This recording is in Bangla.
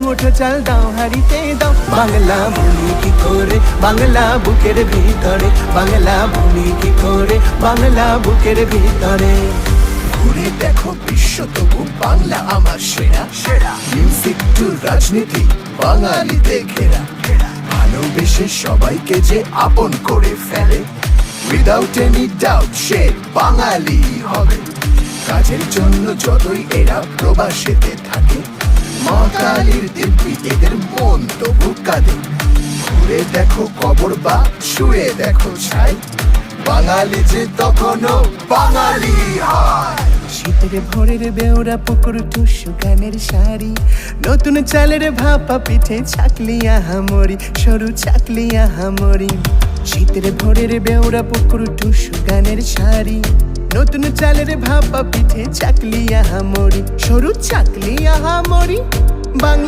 মুঠো চাল দাও হাড়িতে দাও। বাংলা ভূমি কি করে বাংলা বুকের ভিতরে, বাংলা ভূমি কি করে বাংলা বুকের ভিতরে। ঘুরে দেখো বিশ্ব তবু বাংলা আমার সেরা সেরা। মিউজিক টু রাজনীতি বাঙালিতে ঘেরা, ভালোবেসে সবাইকে যে আপন করে ফেলে, উইদাউট এনি ডাউট সে বাঙালি হবে। কাজের জন্য যতই এরা প্রবাসেতে থাকে, মা কালীর দিব্যি এদের মন তবু কাঁদে। ঘুরে দেখো কবর বা শুয়ে দেখো ছাই, বাঙালি যে তখনও বাঙালি হয়। শীতের ভোরের বেওরা পুকুর টুসু গানের শাড়ি, নতুন চালের ভাপা পিঠে ছাকলিয়া হামরি, সরু ছাকলিয়া হামরি। শীতের ভোরের বেওরা পুকুর টুসু গানের শাড়ি, নতুন চালের ভাপা পিঠে ছাকলিয়া হামরি, সরু ছাকলিয়া হামরি। বাংলা